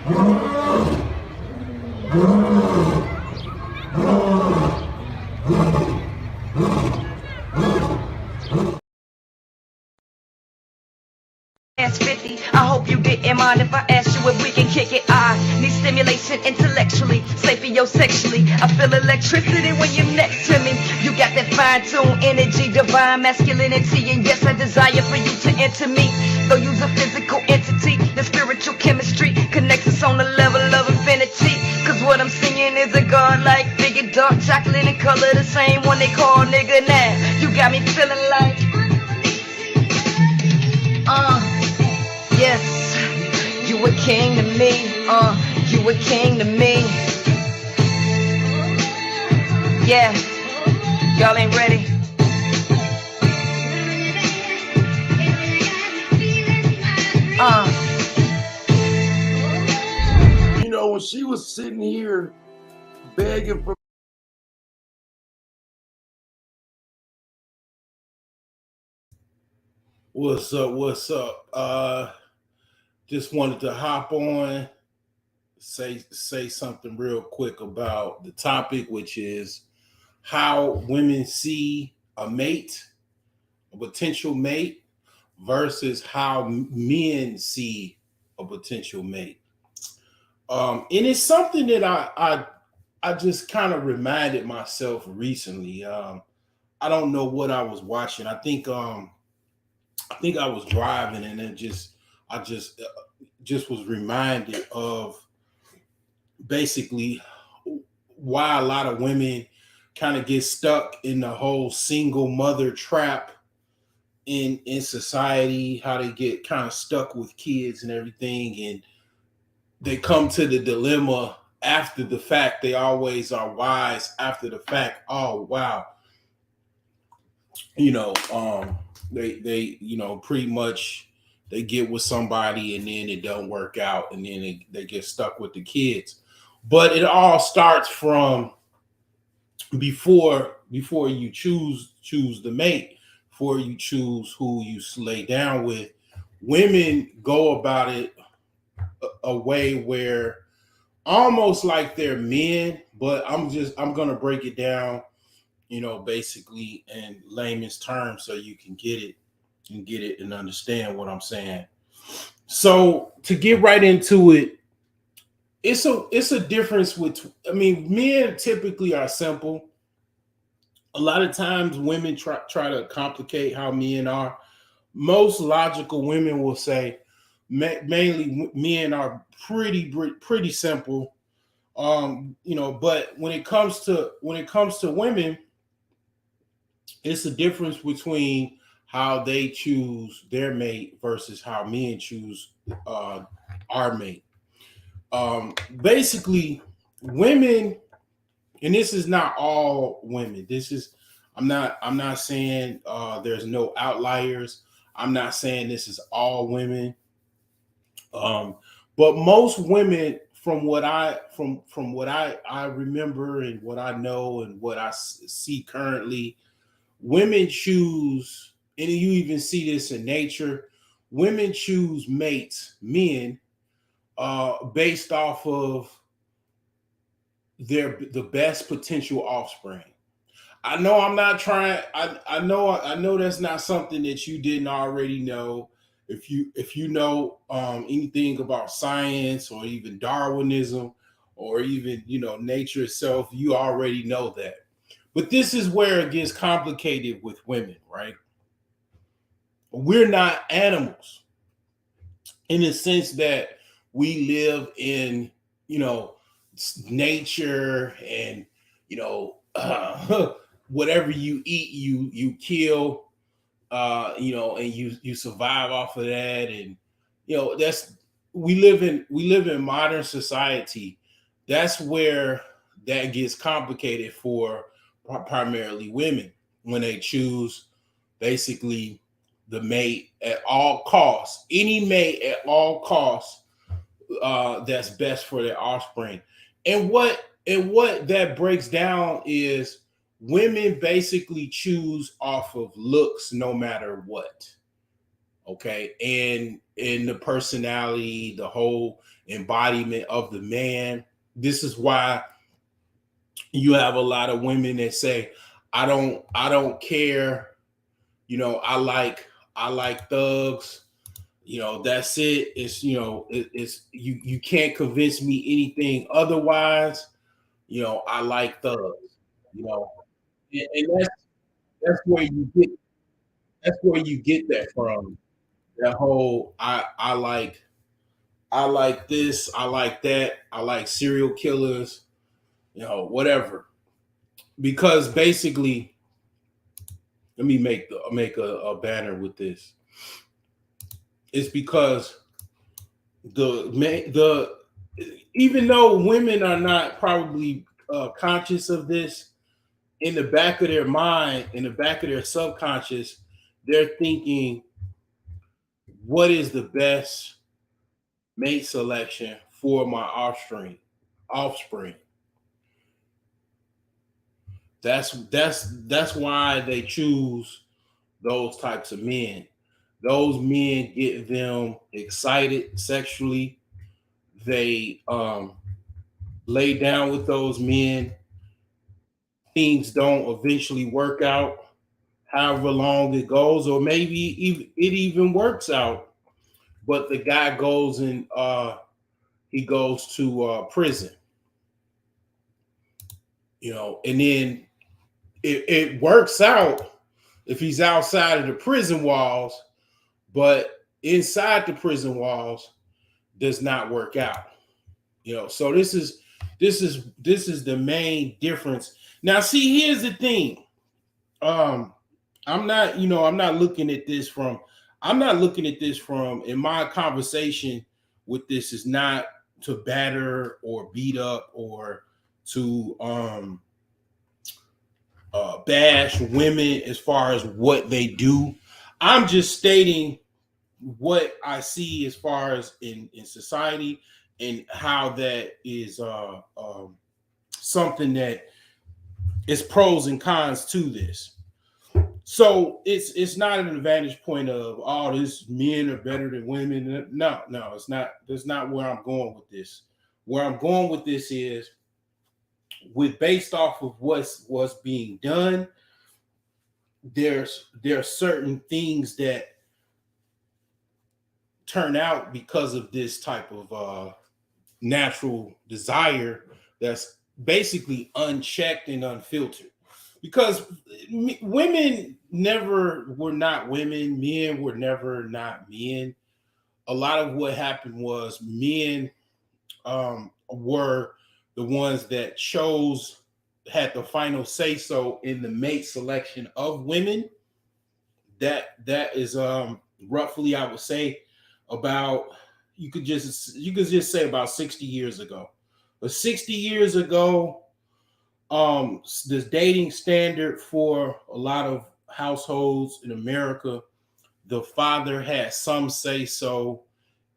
50. I hope you didn't mind if I asked you if we can kick it. I need stimulation intellectually, sapiosexually. I feel electricity when you're next to me. You got that fine-tuned energy, divine masculinity, and yes, I desire for you to enter me. Though you's a physical entity, the spiritual chemistry connects us on the level of infinity. Cause what I'm singing is a god-like figure, dark chocolate and color, the same one they call nigga now. You got me feeling like yes, you a king to me, you a king to me. Yeah, y'all ain't ready. You know, when she was sitting here begging for What's up? What's up? Just wanted to hop on, say something real quick about the topic, which is how women see a mate, a potential mate, versus how men see a potential mate. And it's something that I just kind of reminded myself recently. I don't know what I was watching. I think I was driving, and I just was reminded of basically why a lot of women kind of get stuck in the whole single mother trap in society, how they get kind of stuck with kids and everything, and they come to the dilemma after the fact. They always are wise after the fact. Oh wow, you know, they pretty much they get with somebody and then it don't work out, and then they get stuck with the kids. But it all starts from before you choose the mate, before you choose who you lay down with. Women go about it a way where almost like they're men, but I'm gonna break it down, basically in layman's terms so you can get it and understand what I'm saying. So to get right into it, it's a difference with, I mean, men typically are simple. A lot of times women try to complicate how men are. Most logical women will say mainly men are pretty simple. But when it comes to women, it's a difference between how they choose their mate versus how men choose our mate. Basically, women, and this is not all women. I'm not saying there's no outliers. I'm not saying this is all women. But most women, from what I remember and what I know and what I see currently, women choose, and you even see this in nature. Women choose mates, men, based off of the best potential offspring. I know I'm not trying. I know that's not something that you didn't already know. If you know anything about science or even Darwinism or even nature itself, you already know that. But this is where it gets complicated with women, right? We're not animals in the sense that we live in nature, and whatever you eat, you kill, and you survive off of that. And that's we live in modern society. That's where that gets complicated for primarily women when they choose basically the mate at all costs, any mate at all costs, that's best for their offspring. And what that breaks down is women basically choose off of looks no matter what. Okay, and in the personality, the whole embodiment of the man. This is why you have a lot of women that say, I don't care, I like thugs. That's it. It's it's you can't convince me anything otherwise. I like thugs. You know, and that's where you get that from. That whole I like this, I like that, I like serial killers, whatever. Because basically, let me make a banner with this. It's because the even though women are not probably conscious of this, in the back of their mind, in the back of their subconscious, they're thinking, what is the best mate selection for my offspring. That's why they choose those types of men. Those men get them excited sexually. They lay down with those men. Things don't eventually work out, however long it goes, or maybe it even works out. But the guy goes and he goes to prison, and then it works out if he's outside of the prison walls, but inside the prison walls does not work out. So this is the main difference. Now, see, here's the thing. I'm not looking at this from in my conversation with this is not to batter or beat up or to bash women as far as what they do. I'm just stating what I see as far as in society and how that is something that is pros and cons to this. So it's not an advantage point of this men are better than women. No, it's not. That's not where I'm going with this. Where I'm going with this is based off of what's being done. There are certain things that turn out because of this type of natural desire that's basically unchecked and unfiltered. Because women never were not women, men were never not men. A lot of what happened was men were the ones that had the final say so in the mate selection of women. That is roughly, I would say, about you could just say about 60 years ago. But 60 years ago, the dating standard for a lot of households in America, the father had some say so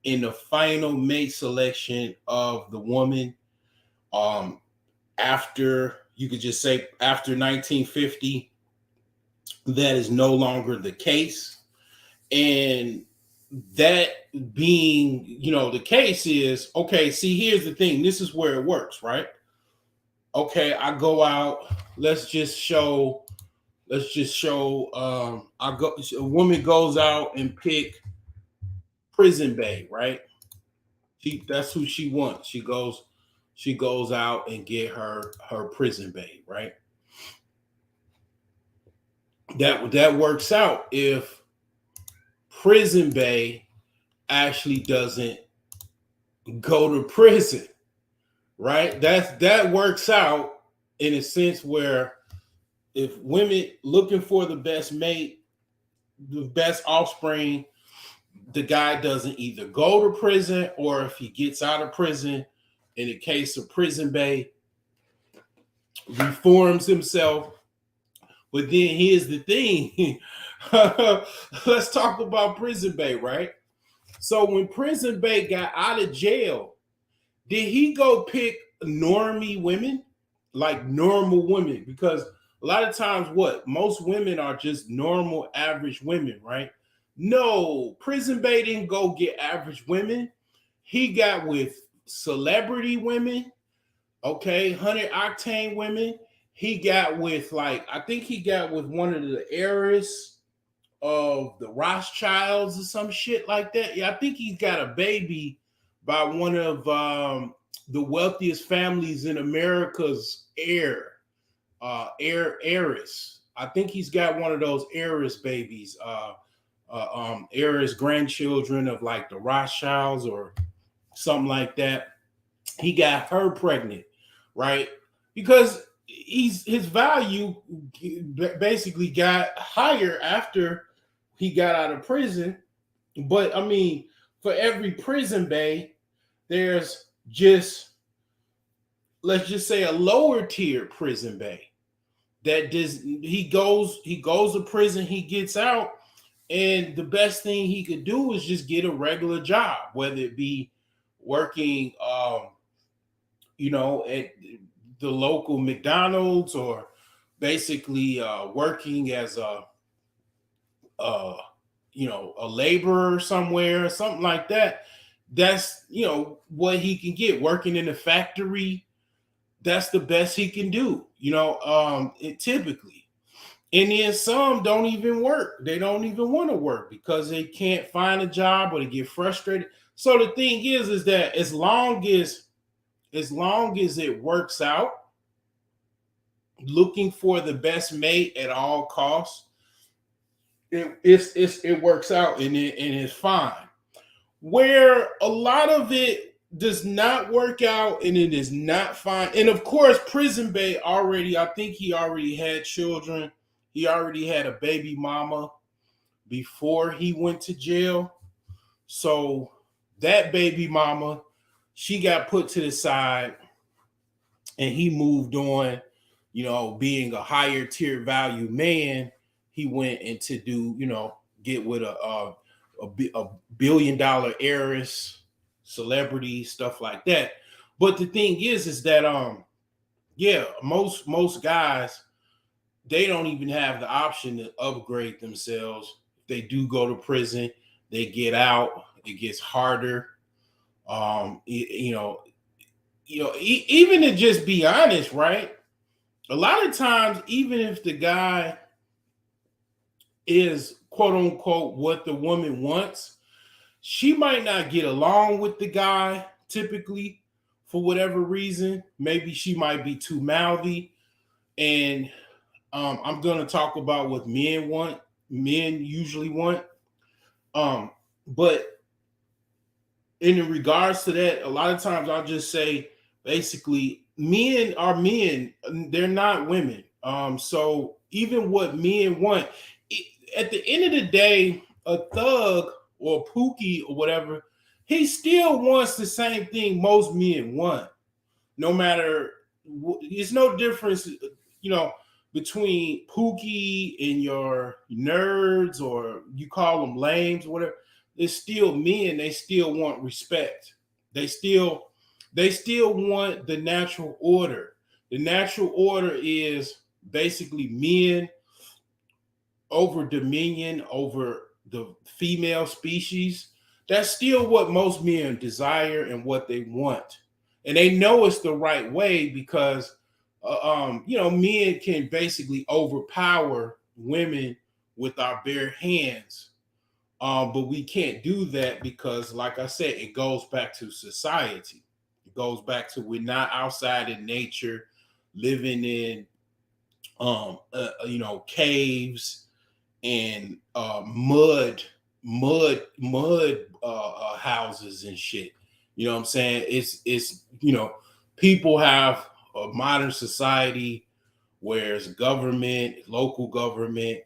in the final mate selection of the woman. After you could just say after 1950, that is no longer the case. And that being, the case is, okay, see, here's the thing. This is where it works, right? Okay, I go out. Let's just show. A woman goes out and pick Prison Bae, right? That's who she wants. She goes out and get her Prison Bae, right? That works out if Prison Bae actually doesn't go to prison, right? That works out in a sense where if women looking for the best mate, the best offspring, the guy doesn't either go to prison, or if he gets out of prison, in the case of Prison Bae, reforms himself. But then here's the thing. Let's talk about Prison Bae, right? So when Prison Bae got out of jail, did he go pick normie women? Like normal women? Because a lot of times most women are just normal, average women, right? No, Prison Bay didn't go get average women. He got with celebrity women, okay, 100 octane women. He got with like I think he got with one of the heiress of the Rothschilds or some shit like that. Yeah, I think he's got a baby by one of the wealthiest families in America's heiress. I think he's got one of those heiress babies, heiress grandchildren of like the Rothschilds or something like that. He got her pregnant, right? Because his value basically got higher after he got out of prison. But I mean, for every prison bay, there's just, let's just say, a lower tier prison bay that does he goes to prison, he gets out, and the best thing he could do is just get a regular job, whether it be working at the local McDonald's, or basically working as a laborer somewhere, something like that. That's what he can get, working in a factory. That's the best he can do, typically. And then some don't even work. They don't even want to work because they can't find a job or they get frustrated. So the thing is that as long as it works out, looking for the best mate at all costs, it works out, and it's fine. Where a lot of it does not work out and it is not fine. And of course, Prison Bay I think he already had children. He already had a baby mama before he went to jail. So that baby mama, she got put to the side and he moved on, being a higher tier value man. He went into get with a billion-dollar heiress, celebrity, stuff like that. But the thing is that most guys, they don't even have the option to upgrade themselves. If they do go to prison, they get out, it gets harder. Even to just be honest, right? A lot of times, even if the guy is quote unquote what the woman wants, she might not get along with the guy typically for whatever reason. Maybe she might be too mouthy. And I'm going to talk about what men usually want. But in regards to that, a lot of times I'll just say, basically, men are men. They're not women. So even what men want, at the end of the day, a thug or Pookie or whatever, he still wants the same thing most men want. No matter, there's no difference, between Pookie and your nerds, or you call them lames or whatever. It's still men. They still want respect. They still want the natural order. The natural order is basically men over dominion over the female species. That's still what most men desire and what they want. And they know it's the right way because, men can basically overpower women with our bare hands. But we can't do that because, like I said, it goes back to society. It goes back to, we're not outside in nature, living in, caves and mud houses and shit. You know what I'm saying? It's people have a modern society where it's government, local government,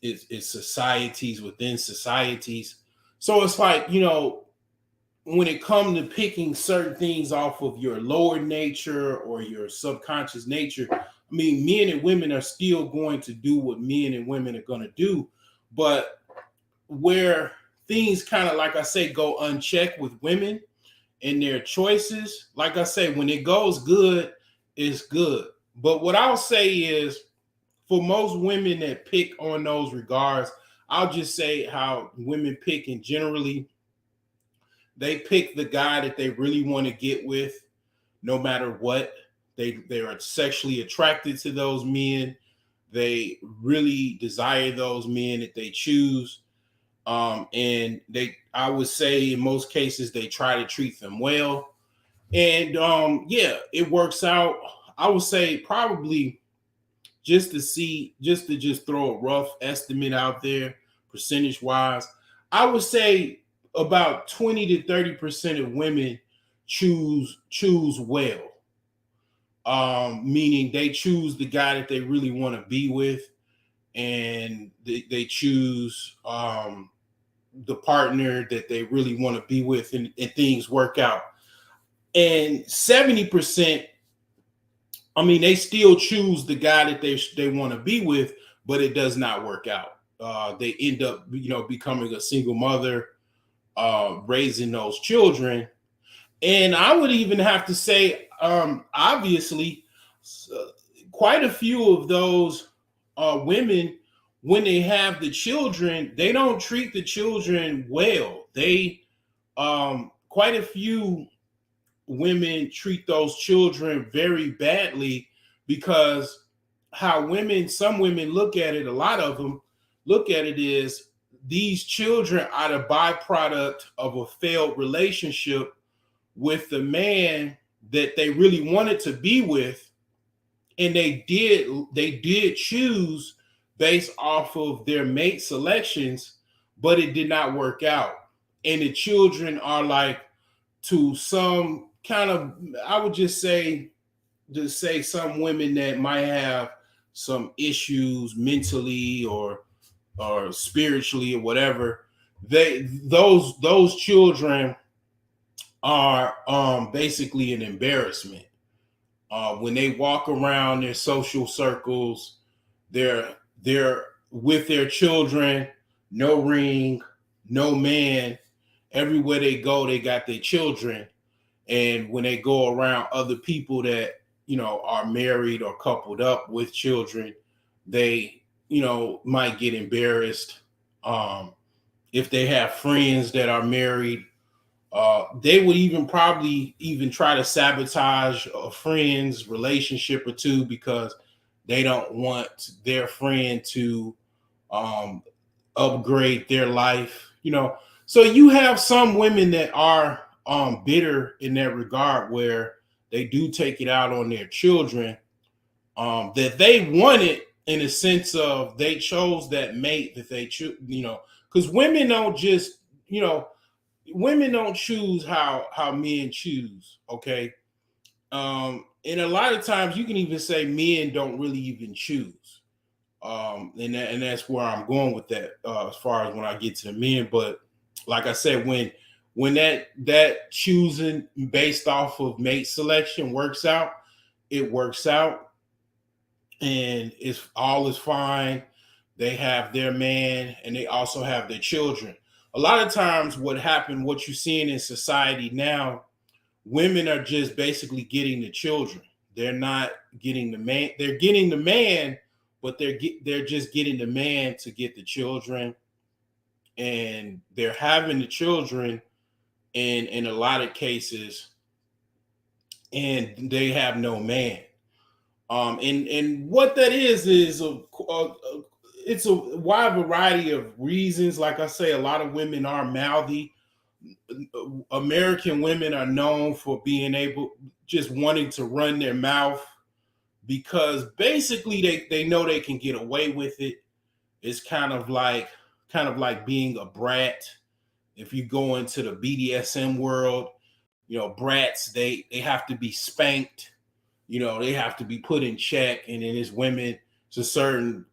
it's societies within societies. So it's like, when it comes to picking certain things off of your lower nature or your subconscious nature, I mean, men and women are still going to do what men and women are going to do. But where things kind of, like I say, go unchecked with women and their choices, like I say, when it goes good, it's good. But what I'll say is, for most women that pick on those regards, I'll just say how women pick, and generally they pick the guy that they really want to get with, no matter what. They are sexually attracted to those men. They really desire those men that they choose. And I would say in most cases, they try to treat them well. And yeah, it works out. I would say probably just throw a rough estimate out there, percentage wise, I would say about 20 to 30% of women choose well. Meaning they choose the guy that they really want to be with, and they choose the partner that they really want to be with, and things work out. And 70%, I mean, they still choose the guy that they want to be with, but it does not work out. They end up, becoming a single mother, raising those children. And I would even have to say, obviously, quite a few of those women, when they have the children, they don't treat the children well. Quite a few women treat those children very badly, because some women look at it, a lot of them look at it is these children are the byproduct of a failed relationship with the man that they really wanted to be with, and they did choose based off of their mate selections, but it did not work out. And the children are like, to some kind of, I would just say some women that might have some issues mentally or spiritually or whatever, those children are basically an embarrassment. When they walk around their social circles, they're with their children, no ring, no man. Everywhere they go, they got their children. And when they go around other people that, are married or coupled up with children, they, might get embarrassed. If they have friends that are married, they would probably even try to sabotage a friend's relationship or two, because they don't want their friend to upgrade their life. So you have some women that are bitter in that regard, where they do take it out on their children, that they wanted, in a sense of they chose that mate that they choose, because women don't just, women don't choose how men choose. Okay. And a lot of times you can even say men don't really even choose. And that's where I'm going with that, as far as when I get to the men. But like I said, when that choosing based off of mate selection works out, it works out, and it's all is fine. They have their man, and they also have their children. A lot of times what you're seeing in society now, women are just basically getting the children. They're not getting the man. They're getting the man, but they're just getting the man to get the children, and they're having the children in a lot of cases, and they have no man. And what that is it's a wide variety of reasons. Like I say, a lot of women are mouthy. American women are known for being just wanting to run their mouth, because basically they know they can get away with it. It's kind of like being a brat. If you go into the BDSM world, brats, they have to be spanked. They have to be put in check. And then there's women, it's a certain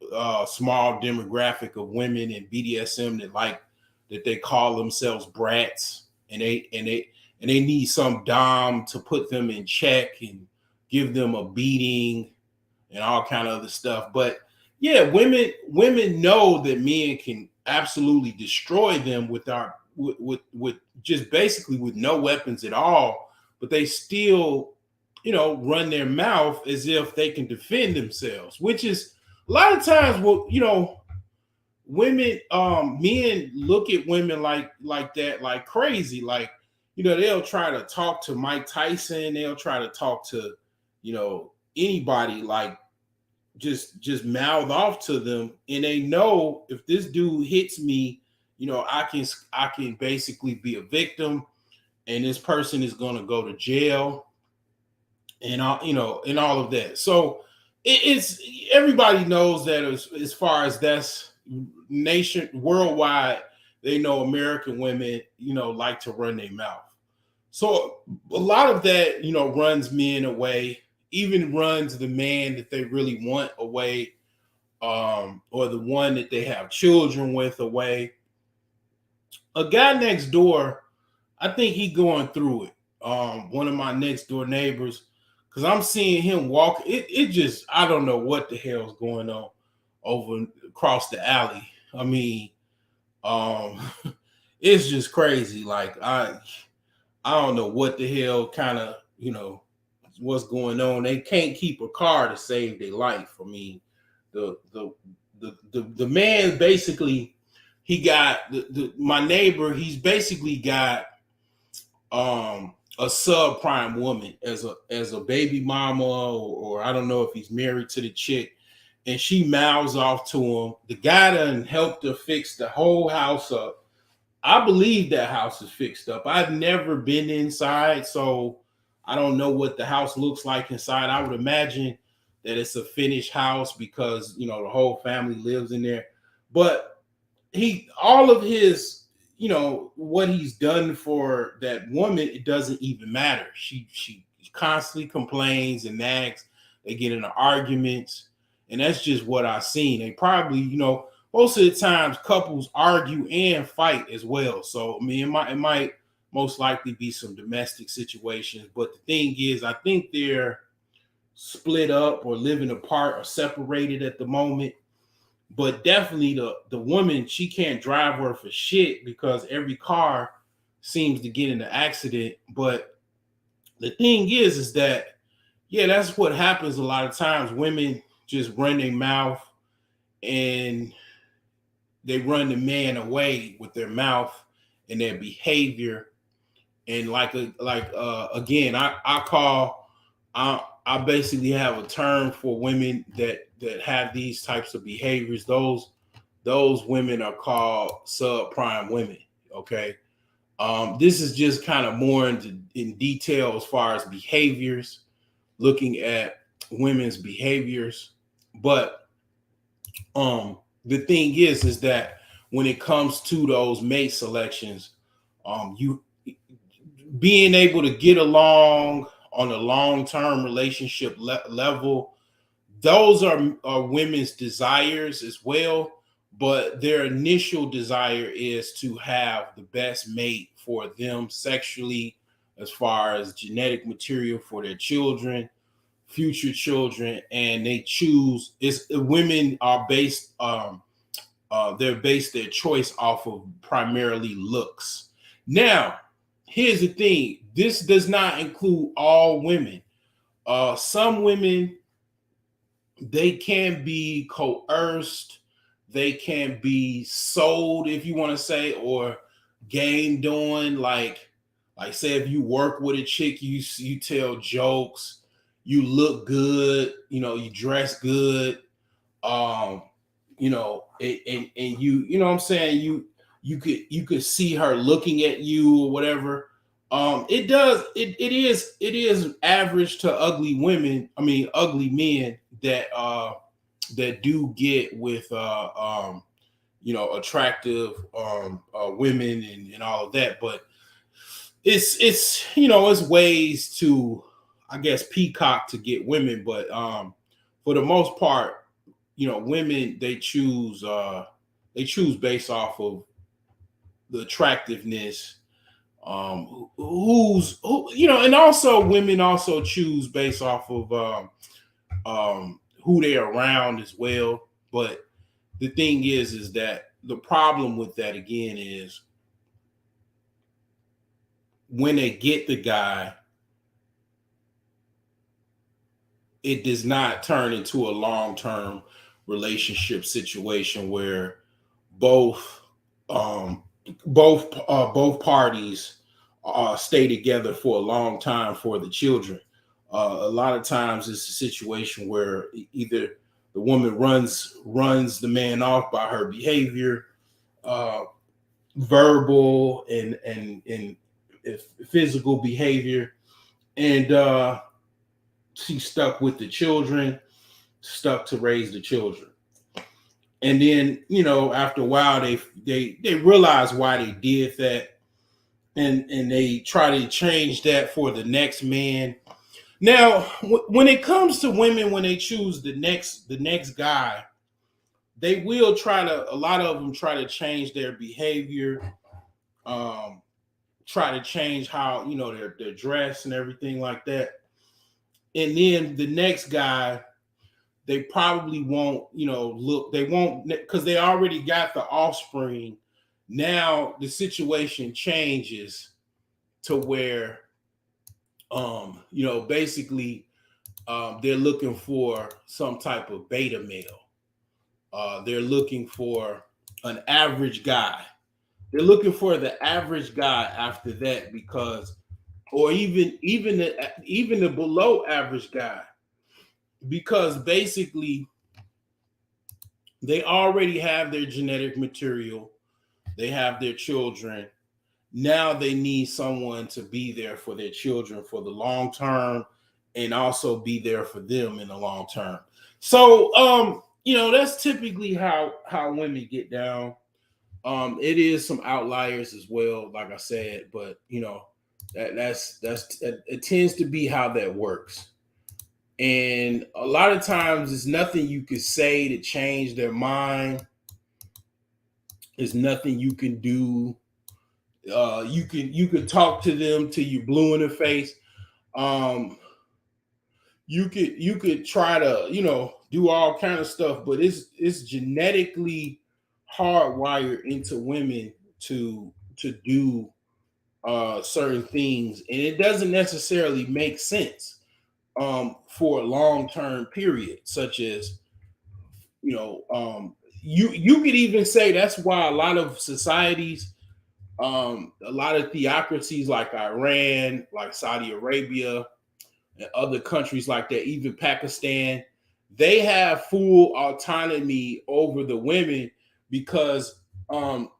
small demographic of women in BDSM that they call themselves brats, and they need some dom to put them in check and give them a beating and all kind of other stuff. But yeah, women know that men can absolutely destroy them with just basically with no weapons at all, but they still, run their mouth as if they can defend themselves, which is a lot of times what, women, men look at women like that, like crazy. Like, they'll try to talk to Mike Tyson, they'll try to talk to, anybody, like just mouth off to them, and they know if this dude hits me, I can basically be a victim, and this person is gonna go to jail, and all of that. So it's everybody knows that as far as that's nation worldwide, they know American women, like to run their mouth. So a lot of that, runs men away, even runs the man that they really want away, or the one that they have children with away. A guy next door, I think he going through it. One of my next door neighbors, because I'm seeing him walk. It just, I don't know what the hell's going on over across the alley. I mean, um, it's just crazy. Like I don't know what the hell kind of, what's going on. They can't keep a car to save their life. I mean, the man basically, he got my neighbor, he's basically got a subprime woman as a baby mama, or I don't know if he's married to the chick, and she mouths off to him. The guy done helped her fix the whole house up. I believe that house is fixed up. I've never been inside, so I don't know what the house looks like inside. I would imagine that it's a finished house because the whole family lives in there. But all of his, what he's done for that woman, it doesn't even matter. She constantly complains and nags. They get into arguments, and that's just what I've seen. They probably, most of the times couples argue and fight as well. So I mean, it might most likely be some domestic situations. But the thing is, I think they're split up or living apart or separated at the moment. But definitely the woman, she can't drive her for shit because every car seems to get in an accident. But the thing is that, yeah, that's what happens a lot of times. Women just run their mouth, and they run the man away with their mouth and their behavior. And again, I basically have a term for women that have these types of behaviors. Those women are called subprime women. Okay. This is just kind of more in detail as far as behaviors, looking at women's behaviors. But the thing is that when it comes to those mate selections, you being able to get along on a long-term relationship level, those are women's desires as well. But their initial desire is to have the best mate for them sexually, as far as genetic material for their children, future children, and they choose. It's women are based. They're based their choice off of primarily looks. Now, here's the thing: this does not include all women. Some women, they can be coerced, they can be sold, if you want to say, or gamed on. Like say if you work with a chick, you tell jokes, you look good, you dress good, um, and you know what I'm saying, you could see her looking at you or whatever. It is average to ugly women, I mean ugly men that do get with attractive women and all of that. But it's ways to, I guess, peacock to get women. But for the most part, women, they choose based off of the attractiveness, and also women also choose based off of who they're around as well. But the thing is that the problem with that again is when they get the guy, it does not turn into a long-term relationship situation where both um, both parties stay together for a long time for the children. A lot of times it's a situation where either the woman runs the man off by her behavior, uh, verbal and physical behavior, and she's stuck with the children, stuck to raise the children. And then, after a while, they realize why they did that, and they try to change that for the next man. Now, when it comes to women, when they choose the next guy, they will try to. A lot of them try to change their behavior, um, try to change how their dress and everything like that. And then the next guy, they probably won't, look. They won't, because they already got the offspring. Now the situation changes to where, basically, they're looking for some type of beta male. They're looking for an average guy. They're looking for the average guy after that, because, or even the below average guy, because basically they already have their genetic material, they have their children. Now they need someone to be there for their children for the long term, and also be there for them in the long term. So, that's typically how women get down. It is some outliers as well, like I said, but it tends to be how that works. And a lot of times, there's nothing you could say to change their mind. There's nothing you can do. You could talk to them till you blue in the face. Um, you could try to do all kind of stuff, but it's genetically hardwired into women to do certain things, and it doesn't necessarily make sense for a long term period, such as you could even say that's why a lot of societies, a lot of theocracies like Iran, like Saudi Arabia, and other countries like that, even Pakistan, they have full autonomy over the women, because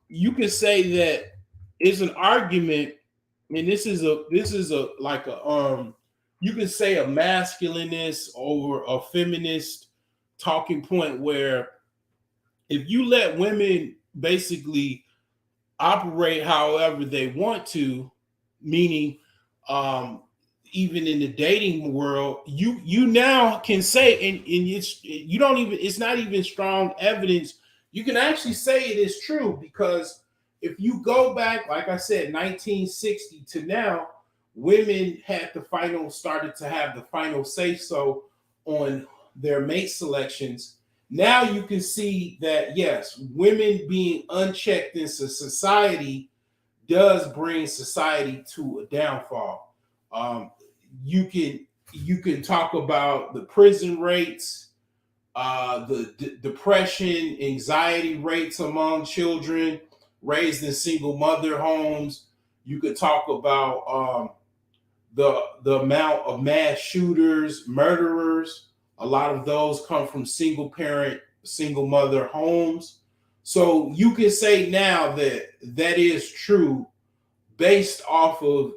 you can say that it's an argument, and this is a like a you can say a masculinist over a feminist talking point, where if you let women basically operate however they want to, meaning um, even in the dating world, you now can say, and you don't even, it's not even strong evidence. You can actually say it is true, because if you go back, like I said, 1960 to now, women started to have the final say so on their mate selections. Now you can see that, yes, women being unchecked in society does bring society to a downfall. Um, you can talk about the prison rates, the depression, anxiety rates among children raised in single mother homes. You could talk about the amount of mass shooters, murderers. A lot of those come from single parent, single mother homes. So you can say now that that is true, based off of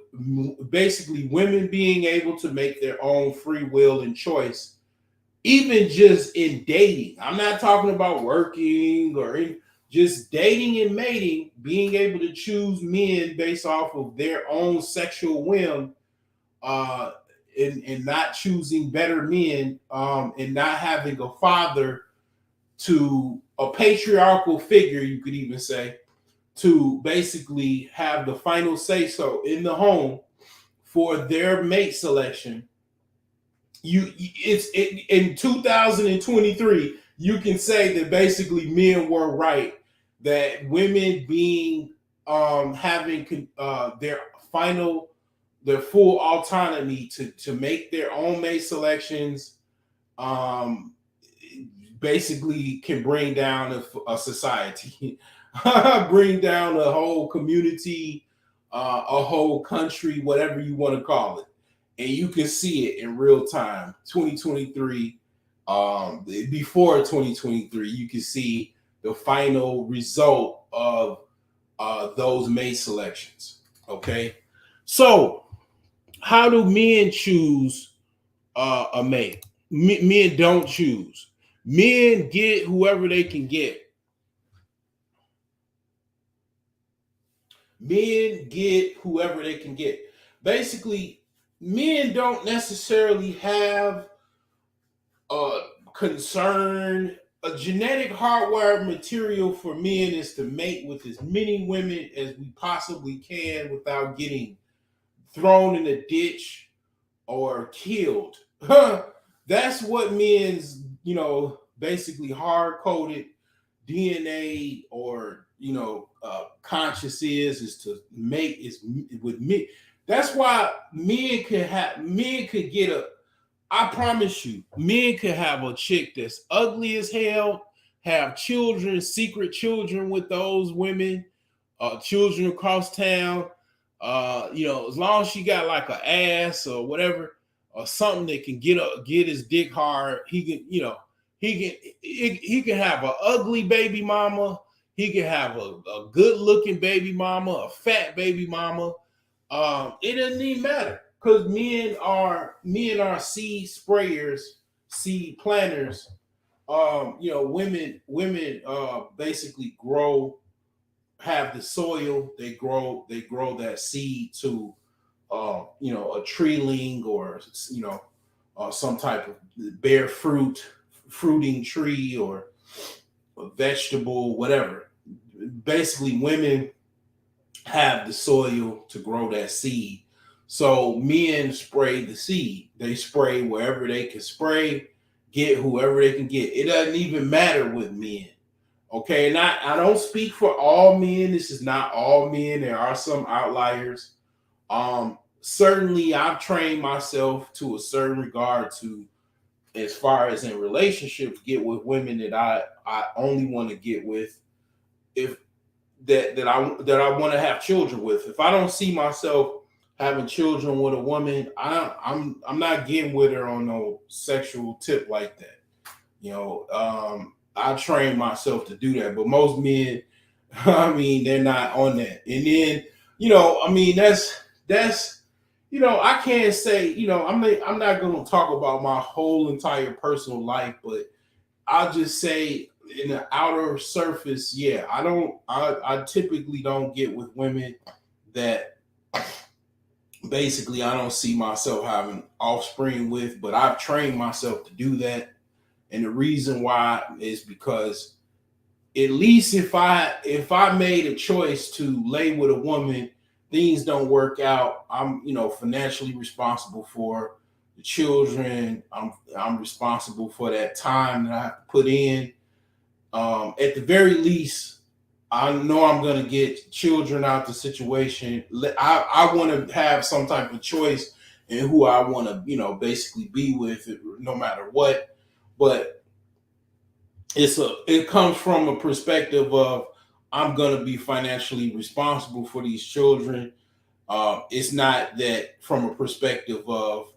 basically women being able to make their own free will and choice, even just in dating. I'm not talking about working or just dating and mating, being able to choose men based off of their own sexual whim, uh, and not choosing better men, and not having a father, to a patriarchal figure, you could even say, to basically have the final say so in the home for their mate selection. In 2023, you can say that basically men were right, that women being having final their full autonomy to make their own mate selections, um basically can bring down a society, bring down a whole community, a whole country, whatever you want to call it. And you can see it in real time. 2023, before 2023, you can see the final result of those mate selections. Okay, so how do men choose a mate? Men don't choose. Men get whoever they can get. Men get whoever they can get. Basically, men don't necessarily have a concern. A genetic hardwired material for men is to mate with as many women as we possibly can without getting thrown in a ditch or killed. That's what men's, basically hard coded DNA or conscious is to mate is with me. That's why men could get a. I promise you, men could have a chick that's ugly as hell, have children, secret children with those women, children across town. As long as she got like an ass or whatever, or something that can get his dick hard, he can have an ugly baby mama. He can have a good looking baby mama, a fat baby mama. It doesn't even matter because men are seed sprayers, seed planters. Women basically have the soil. They grow that seed to a treeling or some type of bear fruiting tree or a vegetable, whatever. Basically, women have the soil to grow that seed. So men spray the seed. They spray wherever they can spray, get whoever they can get. It doesn't even matter with men. Okay, and I don't speak for all men. This is not all men. There are some outliers. Certainly I've trained myself to a certain regard to, as far as in relationships, get with women that I only want to get with if that I want to have children with. If I don't see myself having children with a woman, I'm not getting with her on no sexual tip like that. I train myself to do that, but most men, they're not on that. And then, that's I can't say, I'm not going to talk about my whole entire personal life, but I'll just say in the outer surface, yeah, I typically don't get with women that basically I don't see myself having offspring with, but I've trained myself to do that. And the reason why is because at least if I made a choice to lay with a woman, things don't work out, I'm financially responsible for the children. I'm responsible for that time that I have to put in. At the very least, I know I'm going to get children out the situation. I want to have some type of choice in who I want to, basically be with, no matter what. But it comes from a perspective of I'm going to be financially responsible for these children. It's not that from a perspective of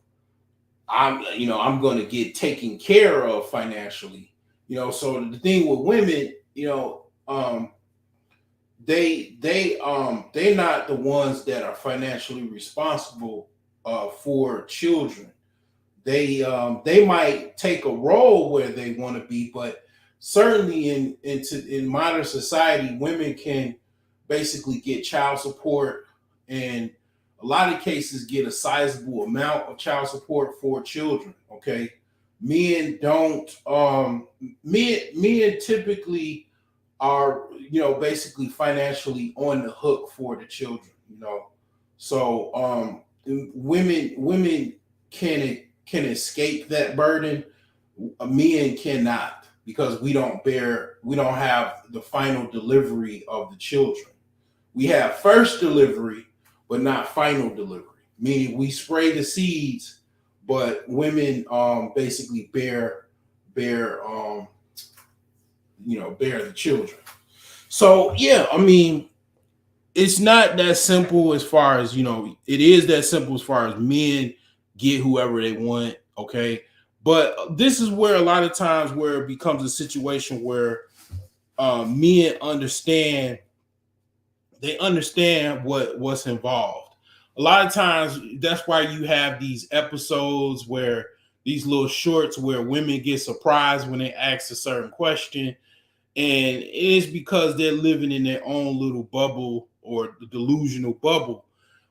I'm going to get taken care of financially. So the thing with women, they're not the ones that are financially responsible for children. They might take a role where they want to be, but certainly in modern society, women can basically get child support, and a lot of cases get a sizable amount of child support for children. Okay, men don't. Men typically are basically financially on the hook for the children. So women can escape that burden. Men cannot, because we don't have the final delivery of the children. We have first delivery, but not final delivery. Meaning we spray the seeds, but women basically bear bear the children. So yeah, I mean, it's not that simple as far as it is that simple as far as men get whoever they want, okay? But this is where a lot of times where it becomes a situation where men understand, they understand what's involved. A lot of times that's why you have these episodes where these little shorts where women get surprised when they ask a certain question, and it's because they're living in their own little bubble or the delusional bubble.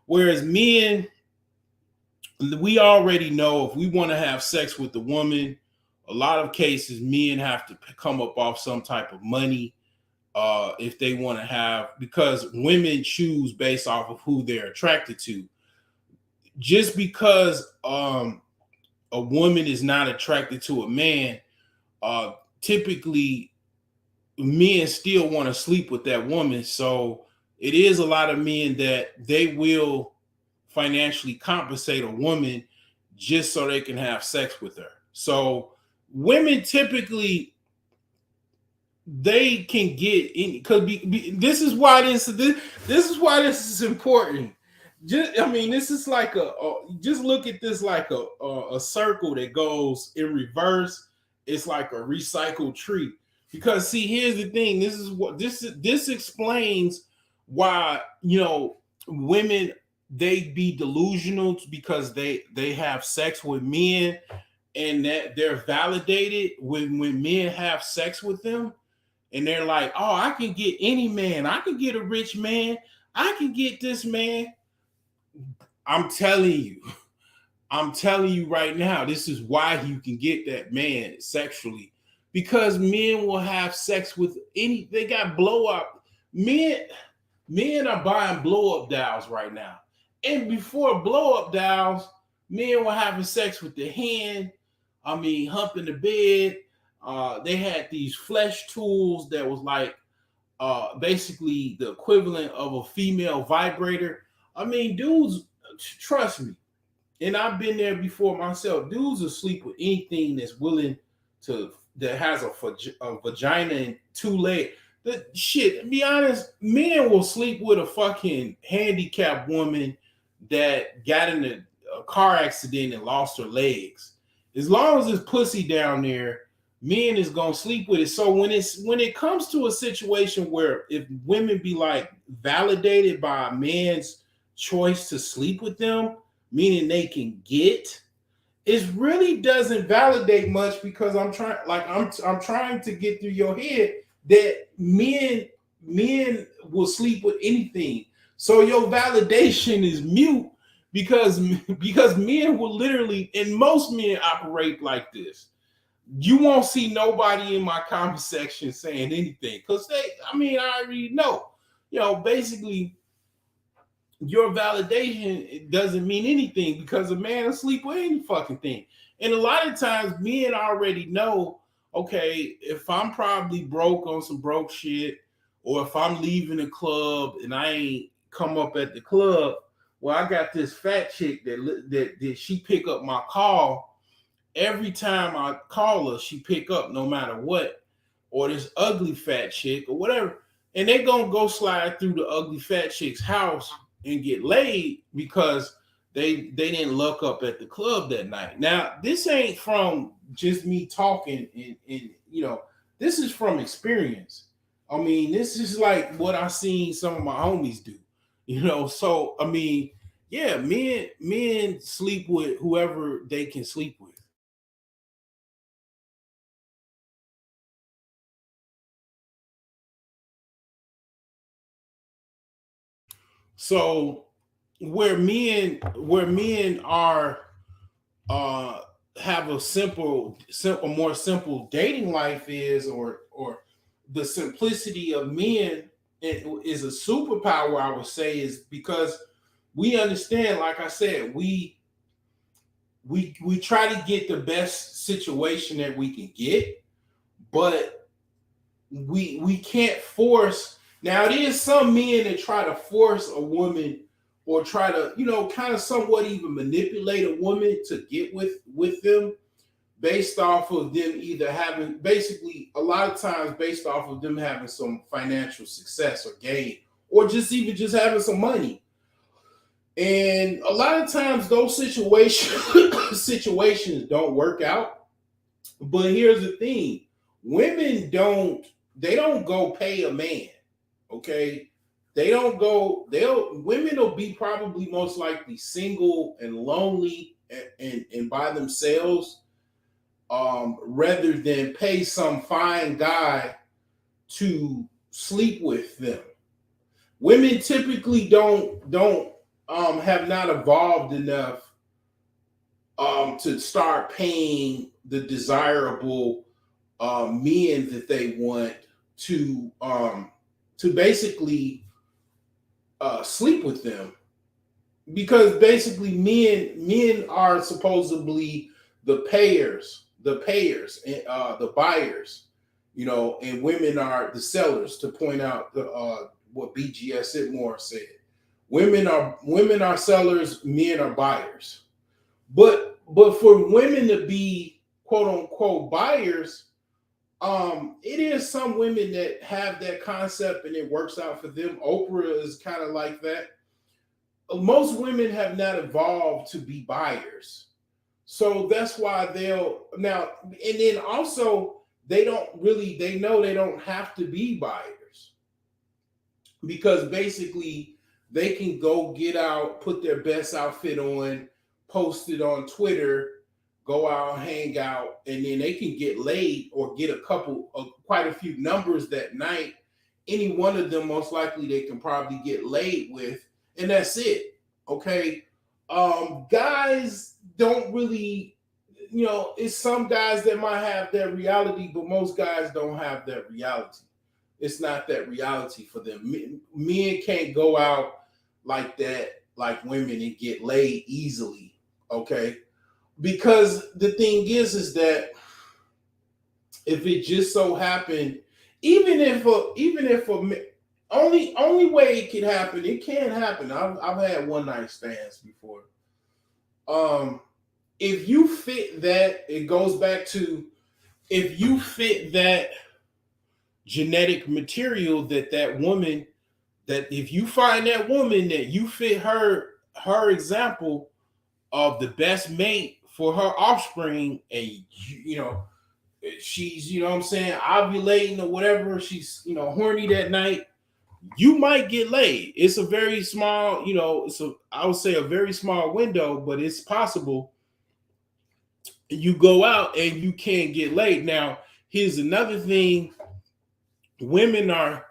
Whereas men, we already know if we want to have sex with the woman, a lot of cases men have to come up off some type of money if they want to have, because women choose based off of who they're attracted to. Just because a woman is not attracted to a man, typically men still want to sleep with that woman. So it is a lot of men that they will financially compensate a woman just so they can have sex with her. So women typically, they can get in, because this is why this is why this is important. This is like just look at this like a circle that goes in reverse. It's like a recycled tree. Because see, here's the thing. This explains why women, they be delusional because they have sex with men, and that they're validated when men have sex with them, and they're like, oh, I can get any man. I can get a rich man. I can get this man. I'm telling you right now, this is why you can get that man sexually. Because men will have sex with they got blow up. Men are buying blow up dolls right now. And before blow up dolls, men were having sex with the hand. Humping the bed. They had these flesh tools that was like basically the equivalent of a female vibrator. Dudes, trust me, and I've been there before myself. Dudes will sleep with anything that has a vagina and two legs. To be honest, men will sleep with a fucking handicapped woman that got in a car accident and lost her legs. As long as it's pussy down there, men is gonna sleep with it. So when it comes to a situation where if women be like validated by a man's choice to sleep with them, meaning they can get, it really doesn't validate much, because I'm trying to get through your head that men will sleep with anything. So your validation is mute, because men will literally, and most men operate like this. You won't see nobody in my comment section saying anything, because I already know. Basically, your validation doesn't mean anything, because a man will sleep with any fucking thing. And a lot of times men already know, okay, if I'm probably broke on some broke shit, or if I'm leaving the club and I ain't come up at the club, well, I got this fat chick that she pick up my call. Every time I call her, she pick up no matter what. Or this ugly fat chick or whatever. And they gonna go slide through the ugly fat chick's house and get laid because they didn't look up at the club that night. Now, this ain't from just me talking, and this is from experience. This is like what I seen some of my homies do. So yeah, men sleep with whoever they can sleep with. So where men are have a more simple dating life is, or the simplicity of men is a superpower, I would say, is because we understand, like I said, we try to get the best situation that we can get, but we can't force. Now, it is some men that try to force a woman, or try to kind of somewhat even manipulate a woman to get with them. based off of them either having, basically a lot of times based off of them having some financial success or gain, or just even just having some money. And a lot of times those situations don't work out. But here's the thing: women don't, they don't go pay a man. Okay, they don't go. They'll Women will be probably most likely single and lonely and by themselves, rather than pay some fine guy to sleep with them. Women typically don't have not evolved enough to start paying the desirable men that they want to basically sleep with them, because basically men are supposedly the payers and the buyers, and women are the sellers. To point out what BGS Sidmore said, women are sellers, men are buyers. But for women to be quote unquote buyers, it is some women that have that concept and it works out for them. Oprah is kind of like that. Most women have not evolved to be buyers. So that's why they'll now, and then also they know they don't have to be buyers, because basically they can go get out, put their best outfit on, post it on Twitter, go out, hang out, and then they can get laid or get quite a few numbers that night. Any one of them, most likely, they can probably get laid with, and that's it. Okay. Guys don't really, it's some guys that might have that reality, but most guys don't have that reality. It's not that reality for them. Men can't go out like that, like women, and get laid easily. Okay. Because the thing is that if it just so happened, only way it can happen, it can happen. I've had one night stands before. If you fit that, it goes back to, if you fit that genetic material, that woman, that if you find that woman that you fit her example of the best mate for her offspring, and she's, what I'm saying, ovulating or whatever, she's, horny that night, you might get laid. It's a very small, I would say a very small window, but it's possible. You go out and you can't get laid. Now, here's another thing: women are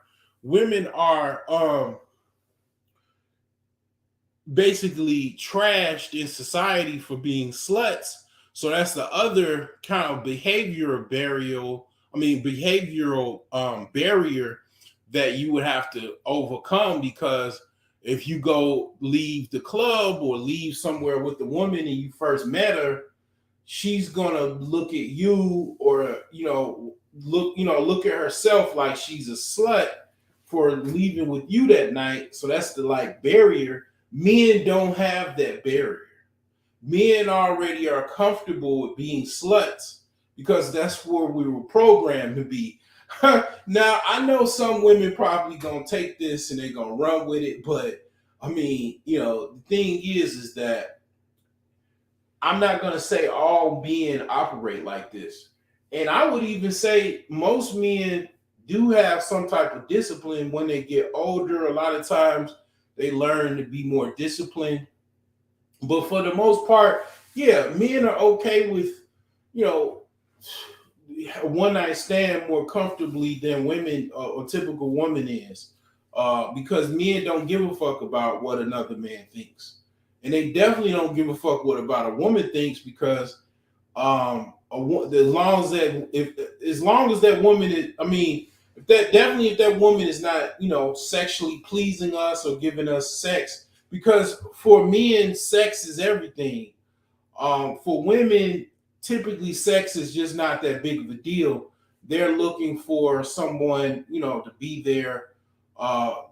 basically trashed in society for being sluts. So that's the other kind of behavioral barrier that you would have to overcome, because if you go leave the club or leave somewhere with the woman and you first met her, she's gonna look at you, or look at herself like she's a slut for leaving with you that night. So that's the like barrier. Men don't have that barrier. Men already are comfortable with being sluts because that's where we were programmed to be. Now, I know some women probably gonna take this and they're gonna run with it, but I mean, the thing is that I'm not gonna say all men operate like this. And I would even say most men do have some type of discipline when they get older. A lot of times they learn to be more disciplined. But for the most part, yeah, men are okay with, a one night stand more comfortably than women, or typical woman is, because men don't give a fuck about what another man thinks, and they definitely don't give a fuck what about a woman thinks, because as long as that woman is, I mean, if that woman is not, sexually pleasing us or giving us sex, because for men, sex is everything. For women, typically sex is just not that big of a deal. They're looking for someone, to be there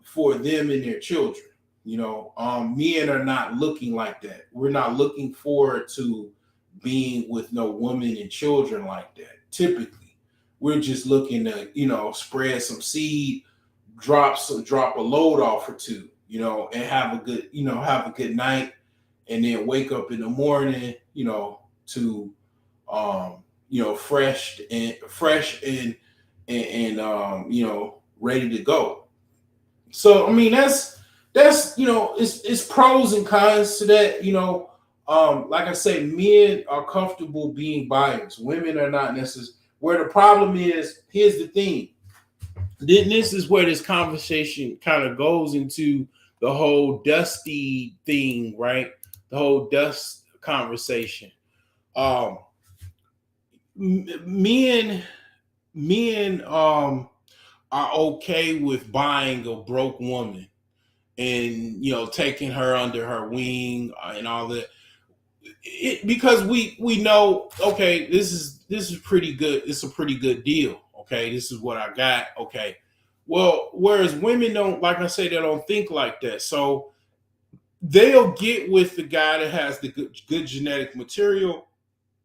for them and their children. Men are not looking like that. We're not looking forward to being with no woman and children like that. Typically, we're just looking to, spread some seed, drop a load off or two, and have a good night, and then wake up in the morning, to fresh and ready to go. So I mean that's it's pros and cons to that. Like I say, men are comfortable being buyers. Women are not necessarily. Where the problem is, here's the thing. Then this is where this conversation kind of goes into the whole dusty thing, right? The whole dust conversation. Um, men are okay with buying a broke woman and taking her under her wing and all that, because we know, okay, this is pretty good. It's a pretty good deal. Okay, this is what I got. Okay, well, whereas women don't, like I say, they don't think like that. So they'll get with the guy that has the good genetic material.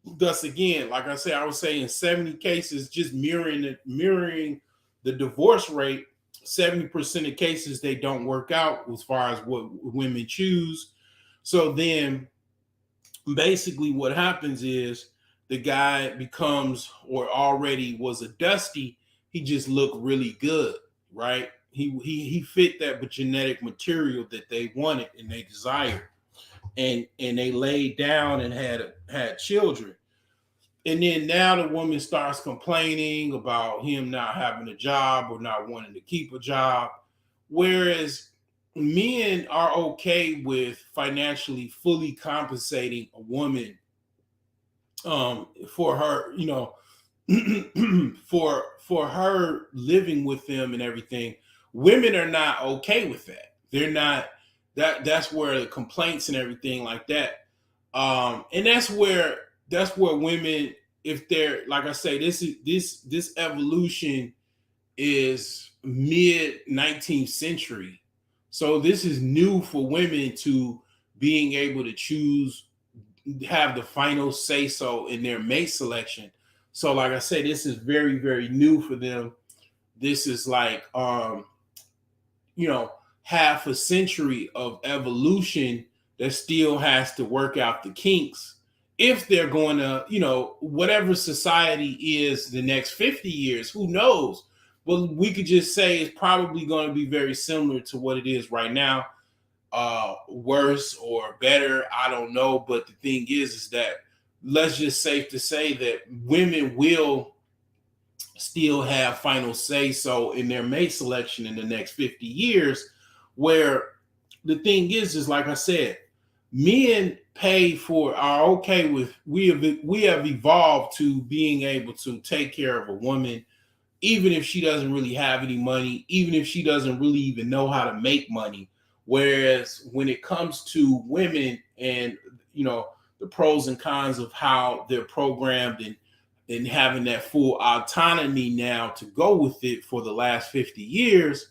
Thus, again, like I say, I would say in 70 cases, just mirroring the divorce rate, 70% of cases they don't work out as far as what women choose. So then basically what happens is the guy becomes, or already was, a dusty. He just looked really good, right? He fit that genetic material that they wanted and they desired, and they laid down and had children. And then now the woman starts complaining about him not having a job or not wanting to keep a job. Whereas men are okay with financially fully compensating a woman for her, for her living with them and everything. Women are not okay with that. They're not. That's where the complaints and everything like that. And that's where women, if they're, like I say, this evolution is mid 19th century. So this is new for women to being able to choose, have the final say so in their mate selection. So like I said, this is very, very new for them. This is like half a century of evolution that still has to work out the kinks if they're going to, whatever society is the next 50 years, who knows? Well, we could just say it's probably going to be very similar to what it is right now, worse or better, I don't know. But the thing is that let's just safe to say that women will still have final say so in their mate selection in the next 50 years. Where the thing is like I said, men are okay with, we have evolved to being able to take care of a woman, even if she doesn't really have any money, even if she doesn't really even know how to make money. Whereas when it comes to women and, the pros and cons of how they're programmed and having that full autonomy now to go with it for the last 50 years,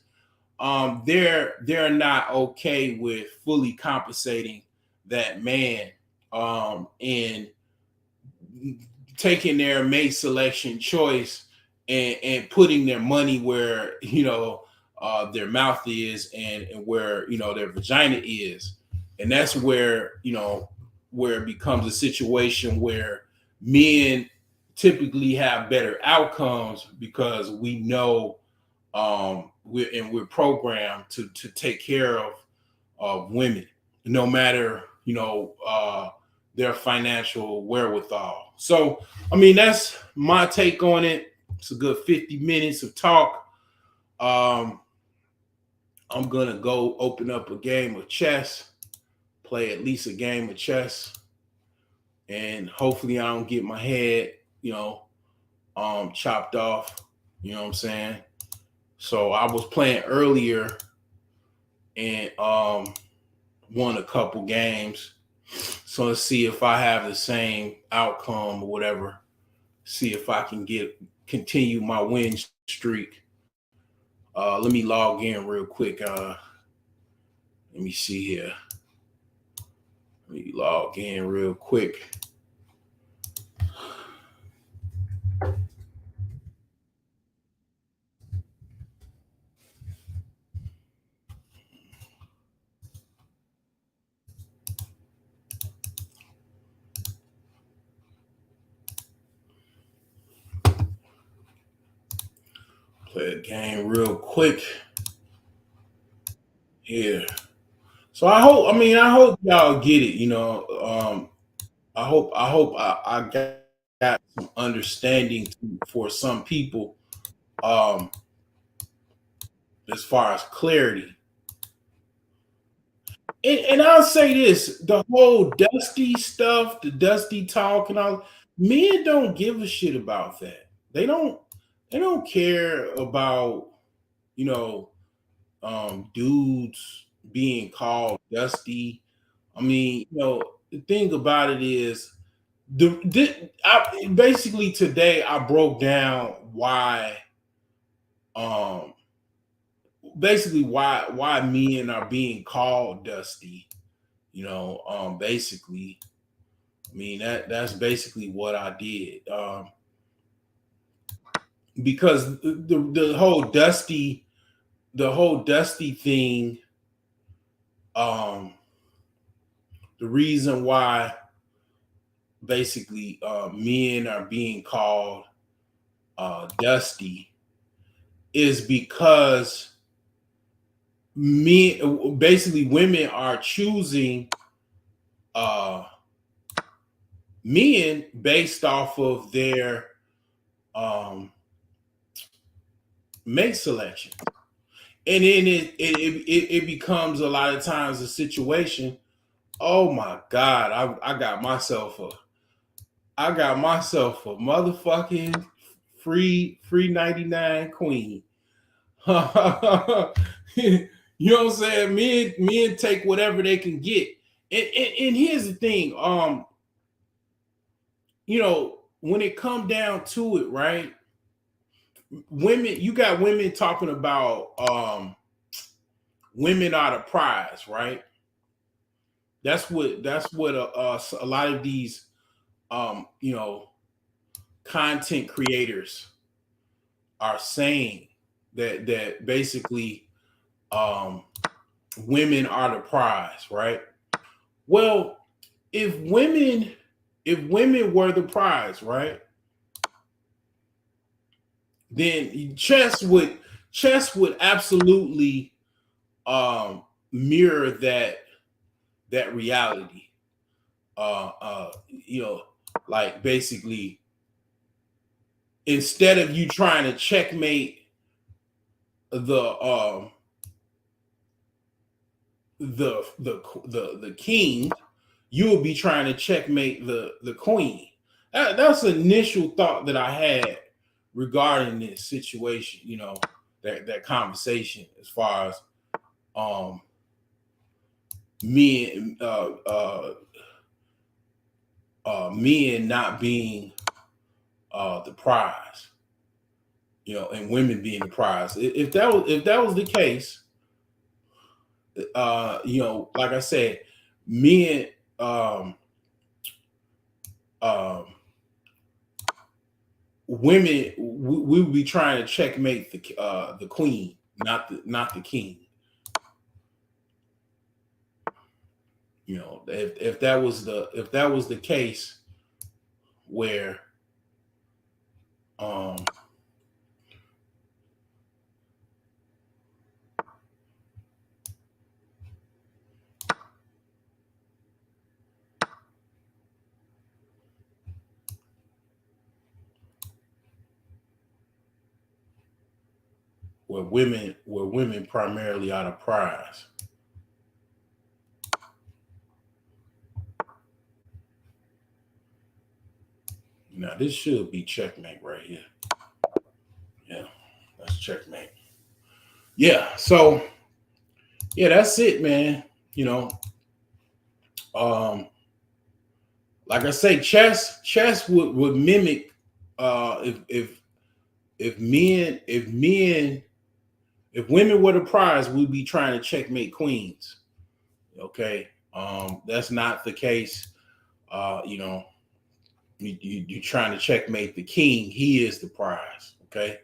they're not okay with fully compensating that man, and taking their mate selection choice and putting their money where their mouth is and where their vagina is. And that's where where it becomes a situation where men typically have better outcomes, because we know, we're programmed to take care of women, no matter their financial wherewithal. So I mean, that's my take on it. It's a good 50 minutes of talk. I'm gonna go open up a game of chess, play at least a game of chess, and hopefully I don't get my head chopped off. You know what I'm saying? So I was playing earlier and won a couple games. So let's see if I have the same outcome or whatever. See if I can continue my win streak. Let me log in real quick. Let me see here. Let me log in real quick. play a game real quick here. So I hope y'all get it. I hope I got some understanding for some people, um, as far as clarity. And I'll say this: the whole Dusty stuff, the Dusty talk, and all. Men don't give a shit about that. They don't. They don't care about you know dudes being called Dusty. I mean, the thing about it is basically today I broke down um why men are being called Dusty. Basically, I mean that's basically what I did. Because the whole Dusty thing, um the reason why basically men are being called Dusty is because women are choosing uh men based off of their um mate selection. And then it becomes a lot of times a situation. Oh my God, I got myself a motherfucking free 99 queen. You know what I'm saying? Men take whatever they can get. And here's the thing, when it come down to it, right? You got women talking about women are the prize, right? That's what a lot of these content creators are saying, that basically um women are the prize, right? Well, if women were the prize, right, then chess would absolutely mirror that reality. You know, like basically, instead of you trying to checkmate the the king, you will be trying to checkmate the queen. That's the initial thought that I had regarding this situation. That conversation, as far as um men men not being the prize, and women being the prize. If that was the case, like I said, men um women, we would be trying to checkmate the queen, not the king. If that was the case, where um where women primarily are the prize. Now this should be checkmate right here. Yeah, that's checkmate. Yeah, so yeah, that's it, man. You know, um, like I say, chess would mimic if women were the prize, we'd be trying to checkmate queens. Okay, that's not the case. You know, you trying to checkmate the king. He is the prize. Okay.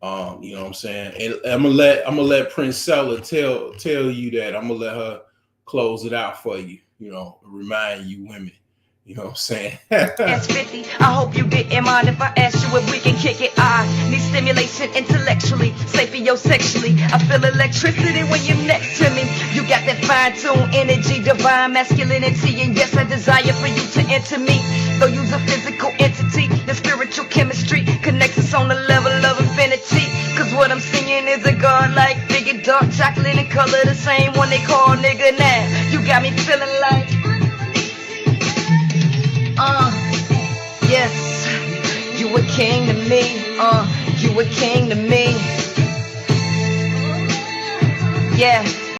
You know what I'm saying? And I'm gonna let Prince Seller tell you that. I'm gonna let her close it out for you, remind you women, You know what I'm saying? S50, I hope you didn't mind if I asked you if we can kick it. I need stimulation intellectually, sapiosexually. I feel electricity when you're next to me. You got that fine-tuned energy, divine masculinity, and yes, I desire for you to enter me. Though you's a physical entity, the spiritual chemistry connects us on the level of infinity. Cause what I'm singing is a god-like figure, dark chocolate and color, the same one they call nigga now. You got me feeling like yes, you a king to me, you a king to me. Yeah.